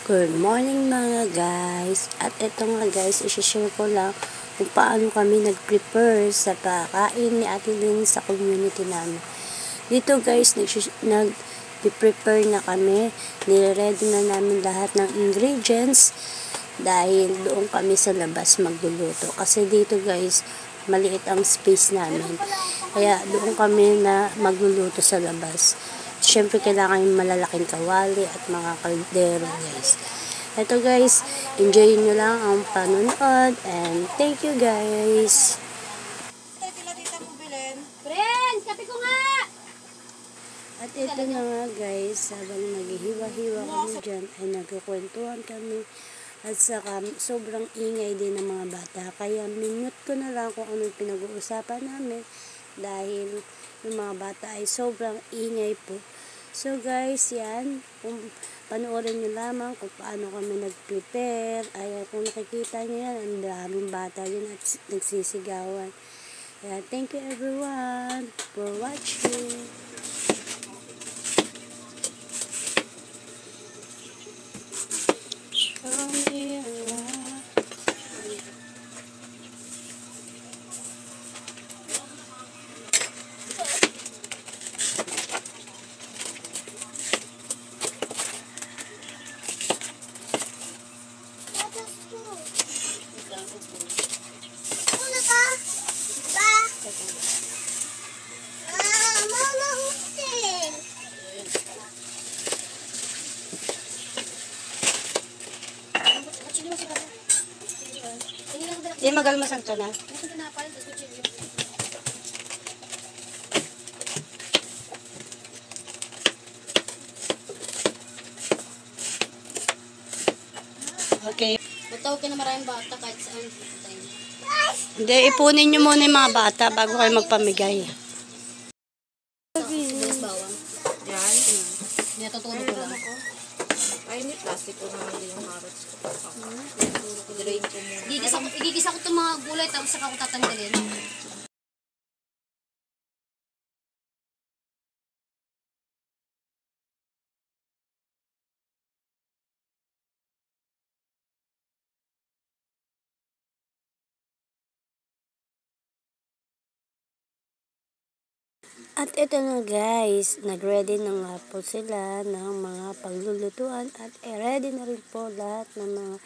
Good morning mga guys. At ito nga guys, isi-share ko lang kung paano kami nag-prepare sa pakain ni Ate Lynn sa community namin. Dito guys, nag-prepare na kami. Nire-ready na namin lahat ng ingredients dahil doon kami sa labas magluluto. Kasi dito guys, maliit ang space namin. Kaya doon kami na magluluto sa labas. Siyempre, kailangan yung malalaking kawali at mga kaldero, guys. Ito, guys, enjoy nyo lang ang panonood and thank you, guys. Friends, kape ko nga! At ito na nga, guys, habang naghihiwa-hiwa kami dyan, ay nagkukwentuhan kami. At saka, sobrang ingay din ng mga bata. Kaya, minute ko na lang kung anong pinag-uusapan namin. Dahil yung mga bata ay sobrang ingay po. So guys, yan. Kung panoorin nyo lamang kung paano kami nag-prepare. Ay, kung nakikita nyo yan, ang daming bata din at nagsisigawan. Kaya, thank you everyone for watching. Di magalmasang to na. Okay. Matawag ka na maraming bata kahit saan. Hindi, ipunin nyo muna yung mga bata bago kayo magpamigay. Sibuyas bawang. Yan. Natutulog ko lang. Ay, hindi. Plastic ko naman din yung carrots ko. Drain ko muna. Igigisa ko itong mga gulay tapos saka ko tatanggalin. At ito na guys, nag-ready na nga po sila ng mga paglulutuan at ready na rin po lahat ng mga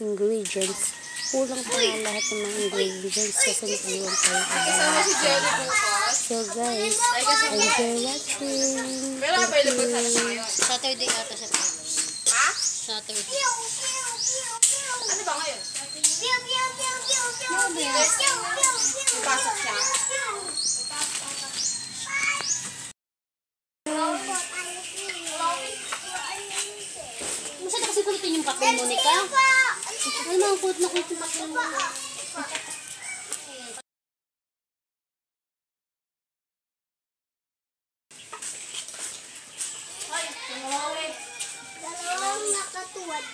ingredients. Kulang pa nga lahat ng mga ingredients kasi naiwan pa yung Kasama si Jelly bukas. So guys, enjoy watching. Pero available ka na ngayon. Saturday ata siya. Ha? Saturday. Ano ba ngayon? Pasok siya. Masaya kasi kulutin yung kape mo, Nika. Ano mga kulit na kulit yung kape mo? Dalawang nakatuwad.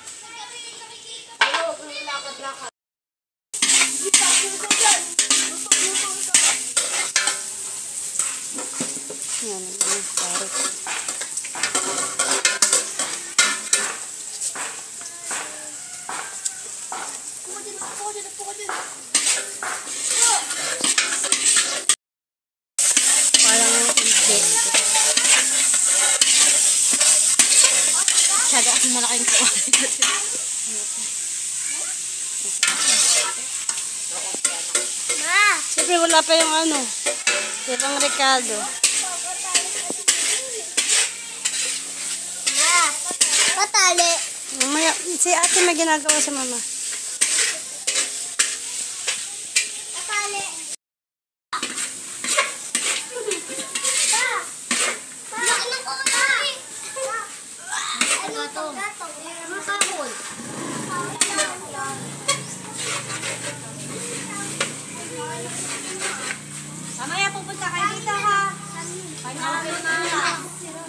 Lakad-lakad. Yan, ang carrots. Parang hindi. Masyado akong malaking kuwan. Siyempre wala pa yung ano. Yung pang Ricardo. Patali. Mamaya, si ate may ginagawa sa mama. Patali. Laki ng kulay. Ano to? Makakul. Mamaya pupunta kayo dito ha.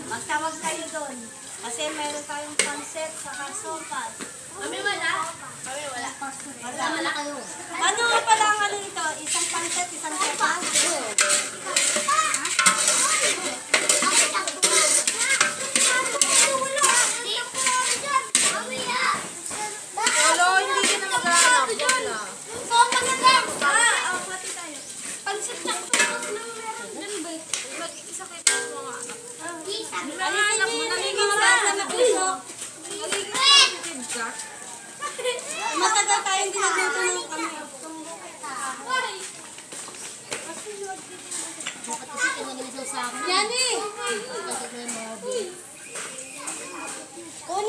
Magtawag kayo doon. Kasi meron tayong pancit sa sopas. Kami wala. Wala kayo. Ano nga pala ang ano ito? Isang pancit, isang sopas?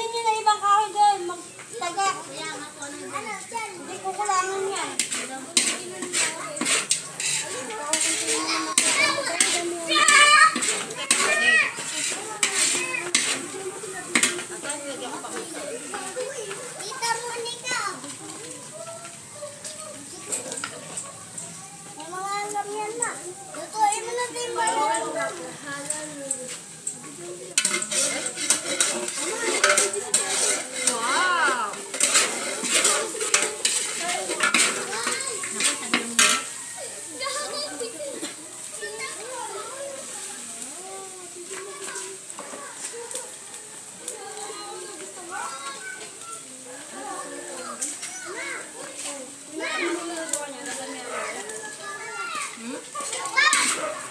Kunin niyo na ibang kahoy doon. Magtaga. Hindi ko kulangan yan. Tita Monica. May mga alam yan na. Lutuin mo na din ba? Wow!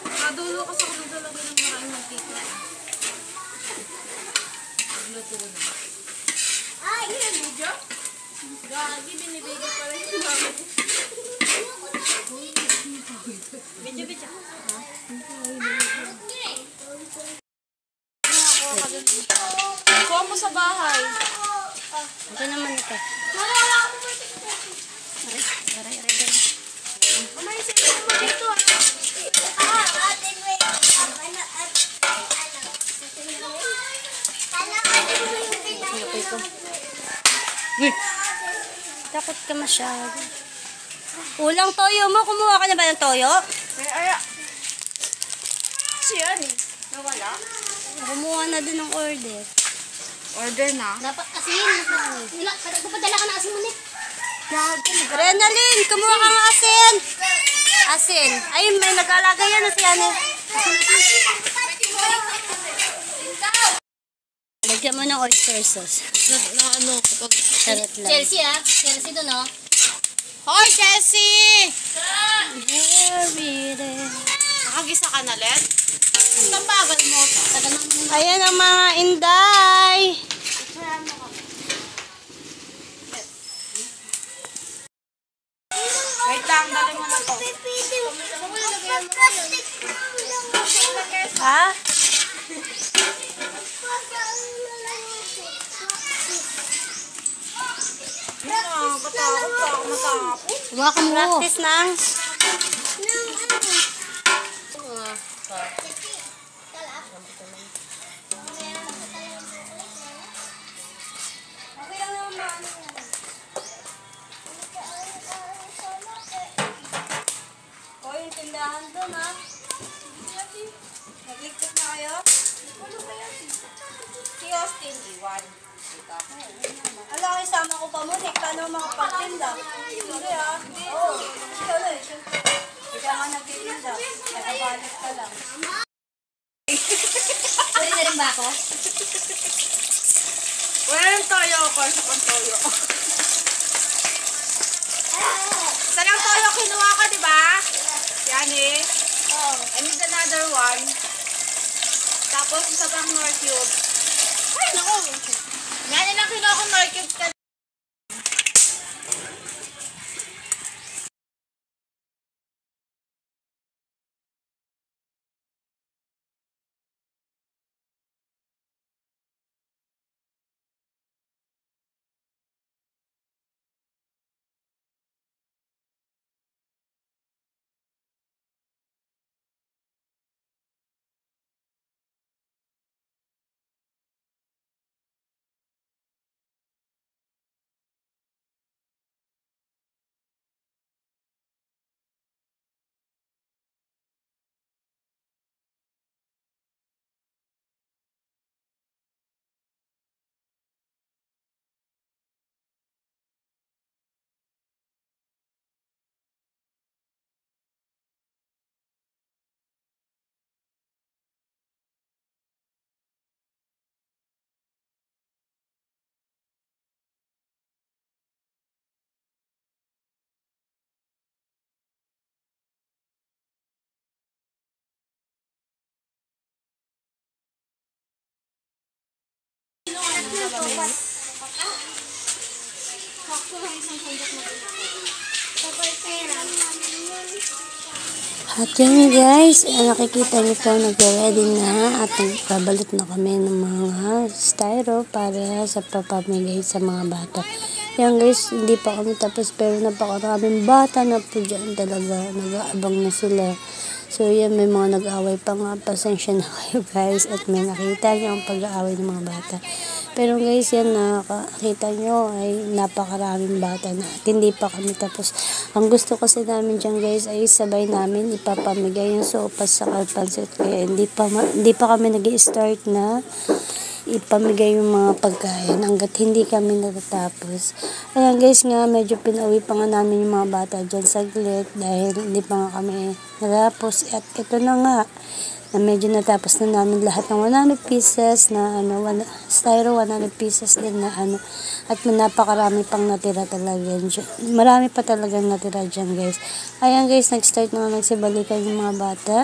Nakadulo kasi ako naglalagay ng maraming mantika. Luto na. Ay, Video? Gagi, binibigay pa rin yung mami. Video. Kuha mo sa bahay. Ito naman ito. atin wait. Takot ka masyado. Ulang toyo mo. Kumuha ka na ba ng toyo? Ay. Siya ni. Nawala? Kumuha na din ng order. Order na. Dapat asin. Papadala ka na asin mo, Nick. Renalyn, kumuha ka ng asin. Asin. Ay, may nag-alaga yan na siya. Lagyan mo ng oyster sauce. Ano kapag... Sarap lang. Chelsea, ah. Chelsea doon, oh. Hoy, Jessie! Nakagisa ka na, Len? Ang bagal mo to. Ayan ang mga inday. Wait lang, dali mo na to. Ha? Katakot pa ako matapos. Huwag mo. Practice lang. O, yung tindahan doon, ha. Nagligtas na kayo? Si Austin, iwan. Alam, isama ko pa mo, Nick. Paano mga pagtinda? Hindi, ha. Oo. Ikaw na, siyempre. Ikaw nga nagtitinda. Nakabalik ka lang. Pwede na rin ba ako? Wala yung toyo ko. Isa pang toyo. Isa lang toyo kinuha ko, di ba? Yan eh. I need another one. Tapos isa pang Nor Cube. Ay, naku. Yan lang kinuha ko Nor Cube ka. Sakto lang isang sandok na. At yan guys, nakikita nyo to, nag-ready na at nagbabalot na kami ng mga styro para sa papamigay sa mga bata. Yan guys, hindi pa kami tapos pero napakaraming bata na po dyan talaga, nag-aabang na sila. So yan, may mga nag-away pa nga, pasensya na kayo guys at may nakita nyo ang pag-aaway ng mga bata. Pero guys, yan nakakita nyo ay napakaraming bata na at hindi pa kami tapos. Ang gusto kasi namin dyan guys ay sabay namin ipapamigay yung sopas sa kalpansit. Kaya hindi pa kami nag-i-start na ipamigay yung mga pagkain hanggat hindi kami natatapos. Ayan guys nga, medyo pinauwi pa nga namin yung mga bata dyan saglit dahil hindi pa nga kami natapos. At ito na nga, na medyo natapos na namin lahat ng 100 pieces na styro 100 pieces din na at napakarami pang natira talaga dyan. Marami pa talaga natira dyan guys. Ayan guys, nag-start na nagsibalikan yung mga bata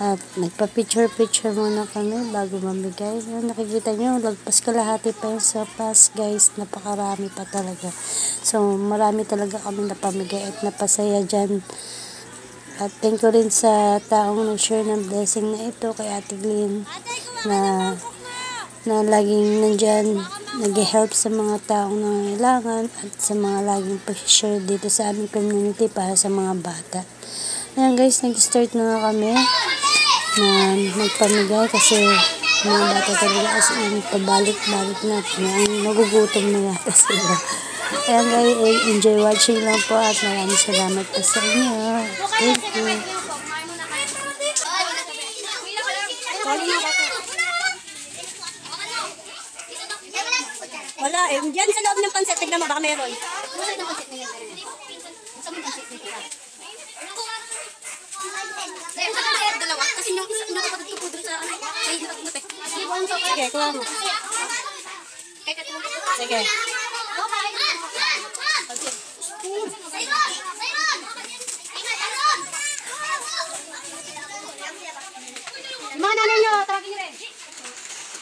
at nagpa-picture muna kami bago mamigay. Ayan, nakikita nyo, lagpas kalahati pa yung sopas guys, napakarami pa talaga. So marami talaga kami napamigay at napasaya dyan. At thank you rin sa taong nag-share ng blessing na ito kay Ate Glenn na laging nandyan, nag-help sa mga taong nangangailangan at sa mga laging pag-share dito sa aming community para sa mga bata. Ayan guys, nag-start na nga kami na magpamigay kasi mga bata talaga as in pabalik-balik na nagugutom na yata sila. Ayan guys, enjoy watching lang po at maraming salamat po sa inyo. Thank you. Wala eh. Diyan sa loob ng pansit, tignan mo baka meron. Kasi yung isa nakapagtupo doon sa ano. Sige, kuha mo. Sige. Mga nanay nyo, tawagin nyo rin.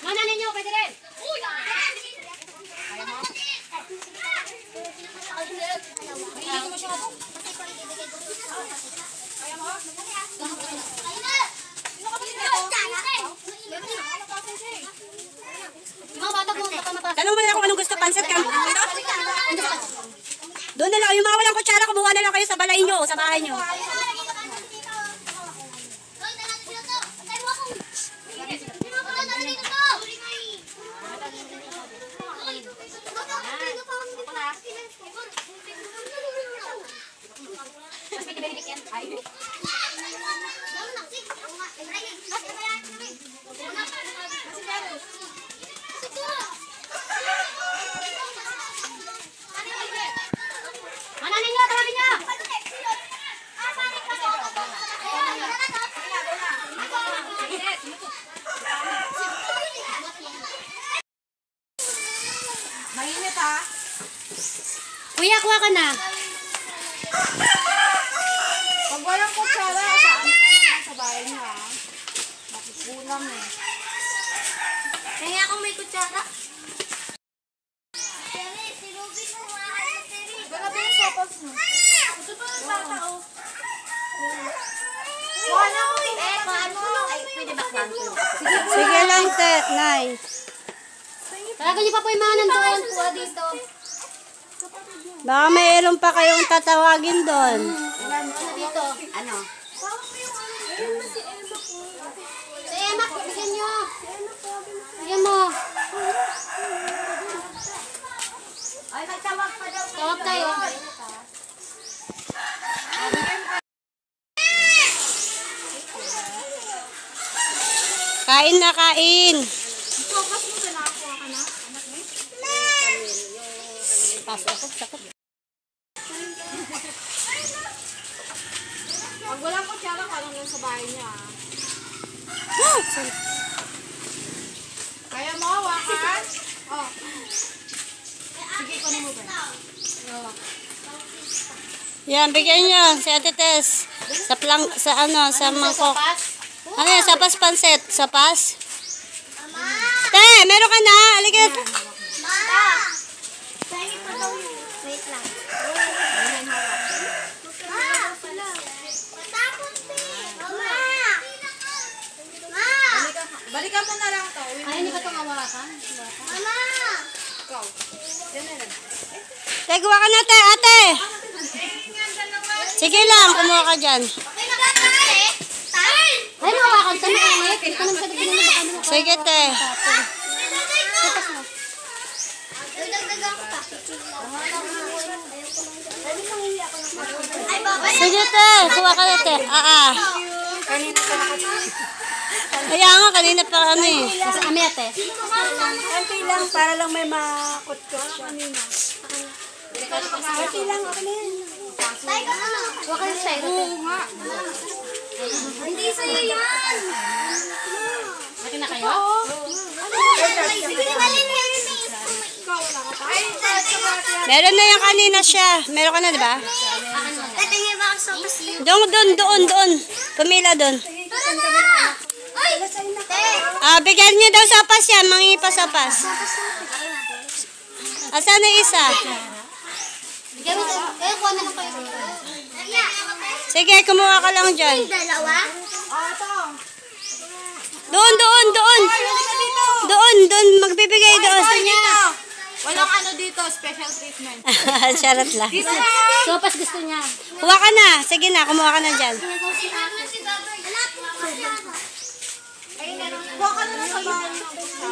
Mga nanay nyo, pwede rin. Tanong mo na lang kung anong gusto pansit ka. Doon na lang, yung mga walang kutsara, kumuha na lang kayo sa balay nyo, sa bahay nyo. Mainit ha. Kuya, kuha ka na. Pag walang kutsara, saan ka sa bahay niya ha? Makukulam eh. Kaya akong may kutsara. Gana ba yung sopas mo? Gusto ba yung bata o? Wala ko eh. Ay, pwede ba kang Sige lang, Nay. Talaga niyo pa po yung mga nandoon. Kuha dito. Baka mayroon pa kayong tatawagin doon. Ano dito? Ano? Si Emma, bigyan niyo. Bigyan mo. Ay, nagtawag pa daw. Tawag tayo. Kain na, kain. Sopas mo sa nakakuha ka na? Anak mo? Sakot. Pag walang kutsara, ka lang yan sa bahay niya. Kaya mo, hawakan? Oh. Sige, kunin mo ba? Oh. Yan, bigyan nyo si Ate Tess. Sa mangkok. Ano yan, sapas pansit? Sapas? Te, meron ka na? Aligit. Wait lang. Tay, kuha ka na, tay, ate. Sige lang, kumuha ka dyan. Ay, mawakan sa mga. Sige, te. Sige, te. Kuha ka na, te. Kaya nga, kanina pa ano eh. Sa kami ate. Konti lang, para lang may makutkot siya. Konti lang, ako na yan. Huwag kayo sa'yo. Oo nga. Hindi sa'yo yan. Laki na kayo? Meron na yung kanina siya. Meron ka na, di ba? Doon. Pumila doon. Bigyan niyo daw sopas yan. Mangingi pa sopas. Asan na isa? Kuha na lang kayo. Sige, kumuha ka lang dyan. Dalawa? Doon. Magbibigay doon. Walang ano dito, special treatment. Charot lang. Sopas gusto niya. Kuha ka na. Sige na, kumuha ka na dyan.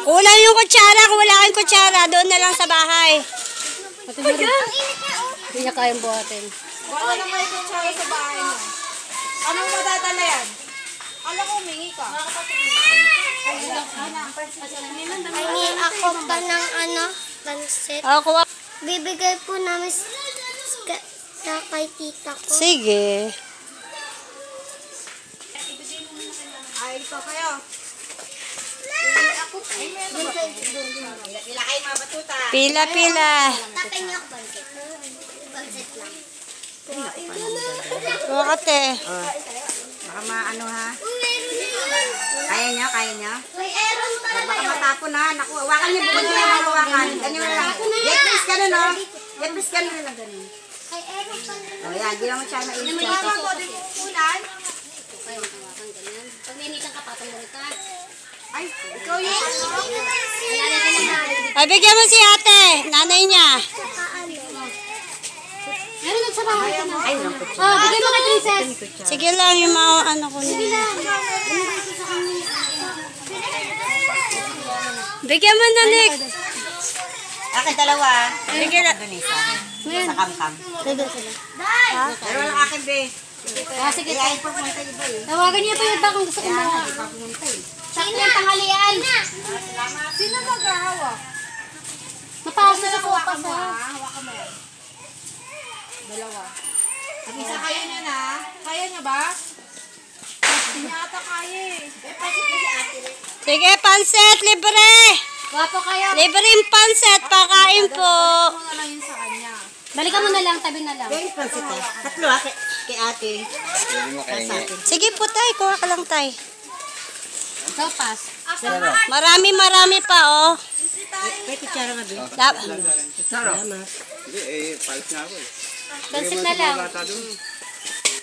Kulang yung kutsara. Kung wala kayong kutsara, doon na lang sa bahay. Hindi niya kayang buhatin. Wala na may kutsara sa bahay mo. Anong madadala yan? Alam ko, humingi ka. Ay, ako pa ng pansit. Kuha. Bibigay po namin sa kay tita ko. Sige. Ay, ito kayo. Pila kayo mga batuta. Pila. Tatay niya ako pansit. Pansit lang. Kuha ka, te. Baka maano ha. Kaya niya? May Aaron pala Baka matapon ha. Naku, hawakan niyo bukod niyo yung hawakan. Ganyan na lang. Yes, ganun o. Yes, ganun na lang ganun. Kay Aaron pala. O yan, di naman siya mailit. Pag ninitan ka, patong mo rito. Ay, ikaw yun. Ay, bigyan mo si ate. Nanay niya. Meron doon sa bahay ka na. Ay, nampot siya. Oh, bigay mo kay Princess. Sige lang yung mga ano ko nila. Bigyan mo na, Nick. Akin dalawa. Bigyan na. Doon isa. Sa kam-kam. Pero walang akin, be. Sige, Kaya ay pupunta iba eh. tawagan niya pa yung iba kung gusto ko mo. Sakto yung tanghalian. Sino mag-ahawak? Mapasok sa sopas ha. Hawakan mo yan. Dalawa. Isa kayo niya na. Kaya niya ba? Hindi niya ata kaya eh. Sige, pansit. Libre. Gwapo kayo. Libre yung pansit. Pakain po. Ano lang yun sa kanya. Balikan mo na lang, tabi na lang. Yung pansit eh. Tatlo kay ate. Sige po, tay. Kuha ka lang, tay. Sopas. Marami pa, oh. May kutsara nga doon. Pansit na lang.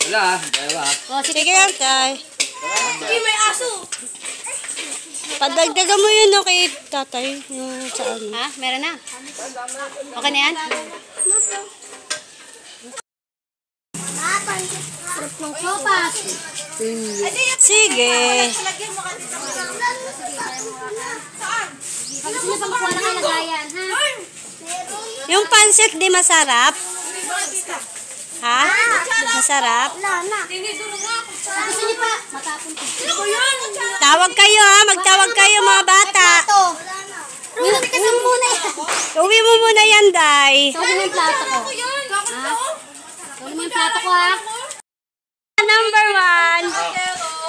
Wala, dalawa. Oh, sige. Sige lang, tay. Padagdagan mo yun, no, kay tatay. Yung sa ano. Ha? Meron na. Okay na yan? Sarap ng Sopas. Sige. Pag gusto niyo pa makuha na kayo lagayan, ha? Yung pansit di masarap? Ha? Masarap? Pag gusto niyo pa, matapon ko. Tawag kayo, ha? Magtawag kayo, mga bata. Rudy, kasama muna yan. Uwi mo muna yan, Day. Tawagin mo yung plato ko. Ha? Tawagin mo yung plato ko, ha? Number 1.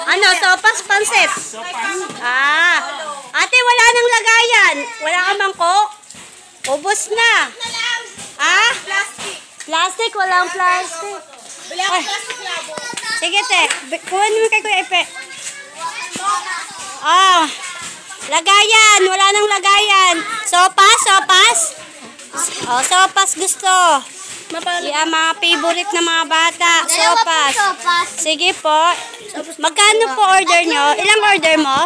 Ano, sopas pansit? Ate, wala nang lagayan. Wala ka mangkok? Ubos na. Plastic? Walang plastic. Ay. Sige, te. Kuhan mo kay Kuya Ipe. Lagayan. Wala nang lagayan. Sopas? Sopas gusto. Yung mga favorite na mga bata. Sopas. Sige po. Magkano po order nyo? Ilang order mo?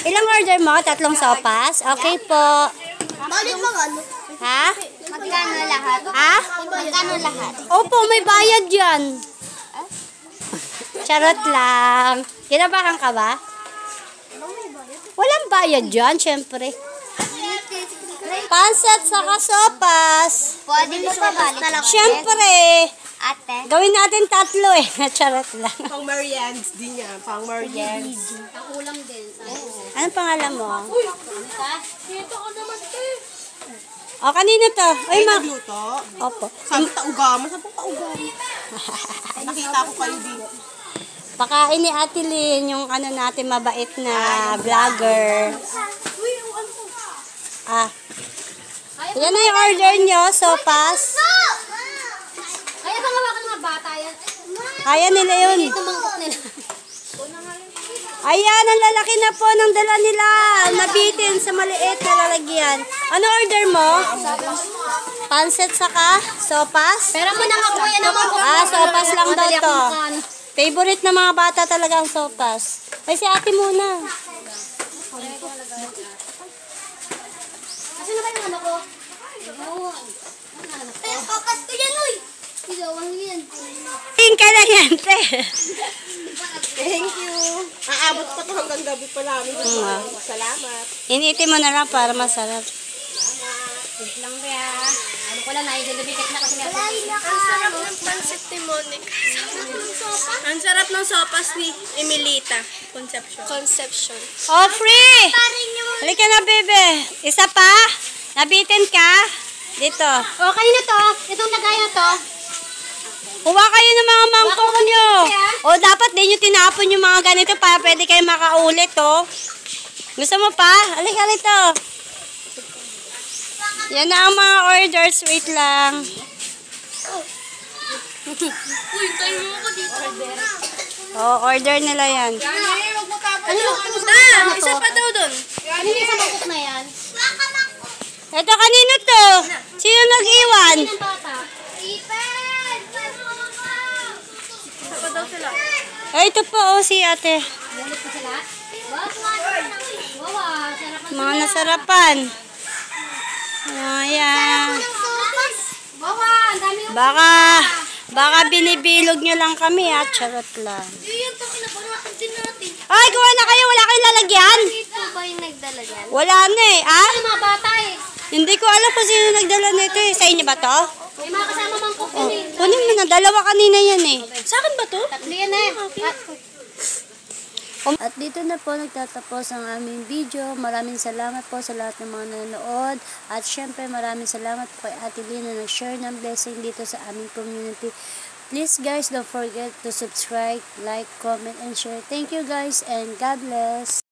3 sopas? Okay po. Bakit mga ano? Ha? Magkano lahat? Ha? Magkano lahat? Opo, may bayad yan. Charot lang. Kinabahan ka ba? Walang bayad dyan, syempre. Pansat sa sopas. Pwede mo pa balik. Syempre. Ate. Gawin natin 3 eh. Charot lang. Pang meriends din yan. Pang meriends. Ulam din. Anong pangalan mo? Dito ka naman, te. O, kanino to? Ay, Ay, ma... nagluto. Opo. Sabi taugama. Sabi taugama. Nakita ko kayo dito. Pakain ni Ate Lynn, yung ano natin mabait na vlogger. Ah. Yan na yung order nyo, sopas. Kaya bang hawakan ng mga bata yan? Kaya nila yun. Ito mangkok nila. Ayan, ang lalaki na po ng dala nila. Nabitin sa maliit na lalagyan. Ano order mo? Pansit saka sopas? Pero mo na makuya ng mangkok. Ah, sopas lang daw Madali to. akong makan. Favorite ng mga bata talaga ang sopas. Ay, si ate muna. Kasi na ba yung ano ko? Focus ko yan, uy. Ilawan mo yan. Tingin ka na yan, te. Thank you. Aabot pa to hanggang gabi pa namin. Salamat. Initin mo na lang para masarap. Wait lang ba ya? Ano ko lang, naidulubikit na kasi meron. Ang sarap ng pansit ni Monica. Ang sarap ng sopas ni Emilita. Conception. Oh, free! Halika na, bebe. Isa pa? Nabitin ka? Dito. O, kanina to. Itong lagay na to. Kuha kayo ng mga mangkok nyo. O, dapat din nyo tinapon yung mga ganito para pwede kayo makaulit, oh. Gusto mo pa? Halika rito. Yan na ang mga orders. Wait lang. Uy, tayo mo ko dito. Oh, order nila yan. Ano Isa pa daw dun. Kanina sa mangkok na yan. Ito, kanino to? Sino nag-iwan? Ng bata. Isa pa daw sila. Ay, ito po, oh, si ate. Ulit ko sila. Wow, sarap ang Mga nasarapan. Ayan. Wow, ang dami yung Baka binibilog nyo lang kami, ha? Charot lang. Yung to, kinabanatan din natin. Ay, kuha na kayo. Wala kayong lalagyan? Ito ba yung nagdala yan? Wala na eh, ah? mga bata eh. Hindi ko alam kung sino nagdala nito eh. Sa inyo ba to? May mga kasama mangkok Oh, yun eh. kunin mo na. Dalawa kanina yan eh. Sa akin ba to? Tatlo yan eh. At dito na po nagtatapos ang aming video. Maraming salamat po sa lahat ng mga nanonood. At syempre maraming salamat po kay Ate Lynn na nag-share ng blessing dito sa aming community. Please guys, don't forget to subscribe, like, comment, and share. Thank you guys and God bless.